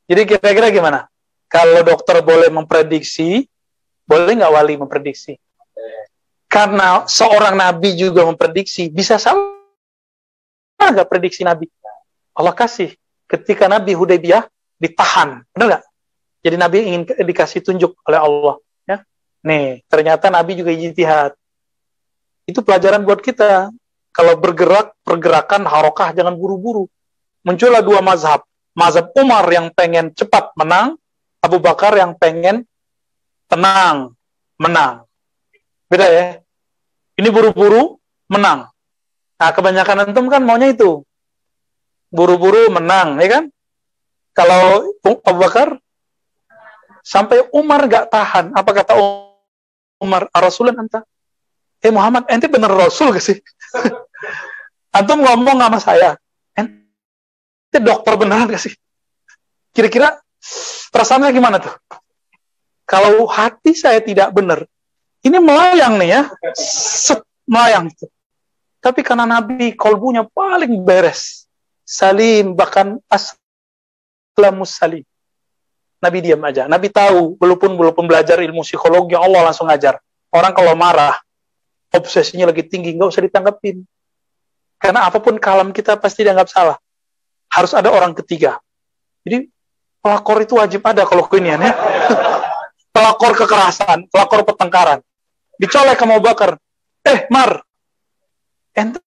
Jadi kira-kira gimana? Kalau dokter boleh memprediksi, boleh nggak wali memprediksi? Karena seorang nabi juga memprediksi, bisa salah nggak prediksi nabi? Allah kasih. Ketika Nabi Hudaybiyah ditahan, benar nggak? Jadi nabi ingin dikasih tunjuk oleh Allah. Ya? Nih, ternyata nabi juga ijtihad. Itu pelajaran buat kita. Kalau bergerak, pergerakan, harokah, jangan buru-buru. Muncullah dua mazhab. Mazhab Umar yang pengen cepat menang, Abu Bakar yang pengen tenang, menang. Beda ya? Ini buru-buru, menang. Nah, kebanyakan antum kan maunya itu. Buru-buru, menang, ya kan? Kalau Abu Bakar, sampai Umar gak tahan. Apa kata Umar? Rasulun anta? Muhammad, ente bener Rasul gak sih? Antum ngomong sama saya, ente dokter beneran gak sih? Kira-kira perasaannya gimana tuh? Kalau hati saya tidak benar, ini melayang nih ya, melayang. Tapi karena Nabi kolbunya paling beres, salim, bahkan aslamus salim. Nabi diam aja. Nabi tahu, belum belajar ilmu psikologi, Allah langsung ngajar. Orang kalau marah, obsesinya lagi tinggi, nggak usah ditanggapin. Karena apapun kalam kita pasti dianggap salah. Harus ada orang ketiga. Jadi pelakor itu wajib ada kalau keinian ya. Pelakor kekerasan, pelakor pertengkaran. Dicolek sama Abu Bakar. Mar, ente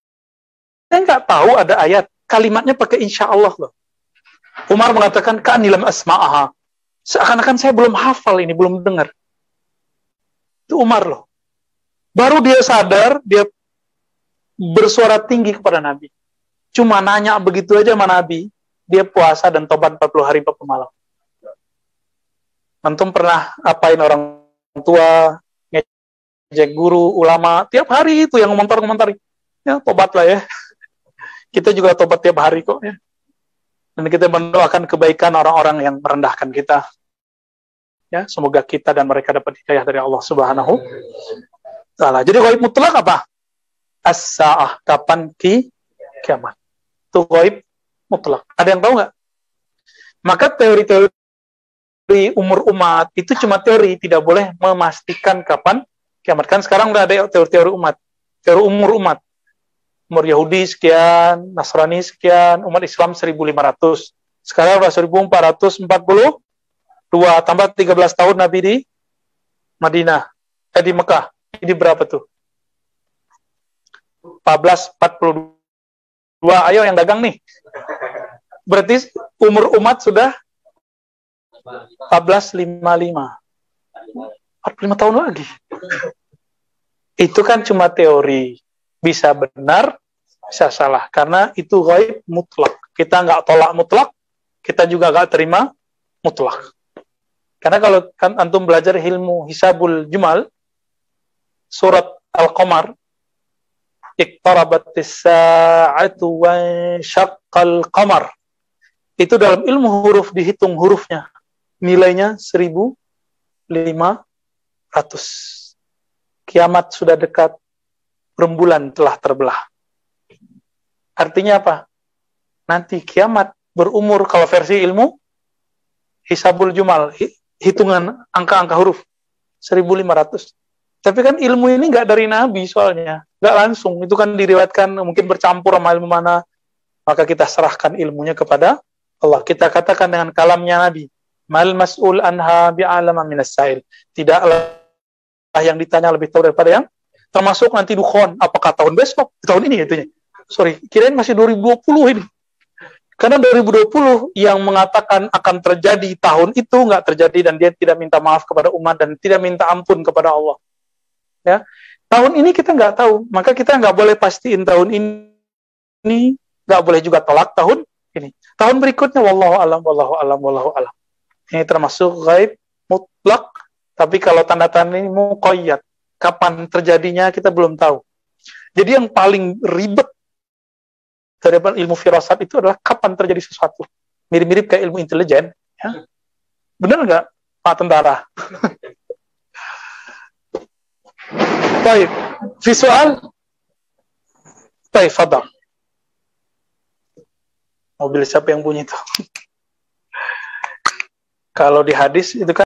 nggak tahu ada ayat kalimatnya pakai insya Allah loh. Umar mengatakan kanilam asma'aha. Seakan-akan saya belum hafal ini, belum dengar. Itu Umar loh. Baru dia sadar, dia bersuara tinggi kepada Nabi. Cuma nanya begitu aja sama Nabi, dia puasa dan tobat 40 hari 40 malam. Antum pernah apain orang tua, ngejek guru, ulama, tiap hari itu yang ngomentar-ngomentari. Ya, tobat lah ya. Kita juga tobat tiap hari kok ya. Dan kita mendoakan kebaikan orang-orang yang merendahkan kita. Ya, semoga kita dan mereka dapat hidayah dari Allah Subhanahu wa Ta'ala. Jadi ghaib mutlak apa? As-sa'ah, kapan kiamat. Itu ghaib mutlak. Ada yang tahu nggak? Maka teori-teori umur umat itu cuma teori, tidak boleh memastikan kapan kiamat. Kan sekarang udah ada teori-teori umat, teori umur umat. Umur Yahudi sekian, Nasrani sekian, umat Islam 1.500. Sekarang udah 1.442, tambah 13 tahun Nabi di Madinah, di Mekah. Ini berapa tuh? 1442. Ayo yang dagang nih. Berarti umur umat sudah 1455. 45 tahun lagi. Itu kan cuma teori. Bisa benar, bisa salah. Karena itu ghaib mutlak. Kita nggak tolak mutlak, kita juga nggak terima mutlak. Karena kalau kan antum belajar ilmu hisabul jumal, surat Al-Qamar, iqtarabatis sa'atu wa syaqqal qamar. Itu dalam ilmu huruf dihitung hurufnya. Nilainya 1.500. Kiamat sudah dekat, rembulan telah terbelah. Artinya apa? Nanti kiamat berumur, kalau versi ilmu hisabul jumal, hitungan angka-angka huruf 1.500. Tapi kan ilmu ini nggak dari Nabi soalnya, nggak langsung. Itu kan diriwayatkan, mungkin bercampur sama ilmu mana. Maka kita serahkan ilmunya kepada Allah. Kita katakan dengan kalamnya Nabi, mal mas'ul anha bi'alama minas sa'il. Tidaklah yang ditanya lebih tahu daripada yang termasuk nanti dukhon. Apakah tahun besok? Tahun ini itunya. Sorry, kirain masih 2020 ini. Karena 2020 yang mengatakan akan terjadi tahun itu nggak terjadi, dan dia tidak minta maaf kepada umat dan tidak minta ampun kepada Allah. Ya, tahun ini kita nggak tahu, maka kita nggak boleh pastiin tahun ini, nggak boleh juga tolak tahun ini. Tahun berikutnya, wallahu alam, wallahu alam, wallahu alam. Ini termasuk ghaib mutlak, tapi kalau tanda-tanda ini muqayyad, kapan terjadinya kita belum tahu. Jadi yang paling ribet terhadap ilmu firasat itu adalah kapan terjadi sesuatu. Mirip-mirip kayak ilmu intelijen. Ya. Benar nggak, Pak Tentara? Baik, visual. Baik, fadal. Mobil siapa yang bunyi itu? Kalau di hadis itu kan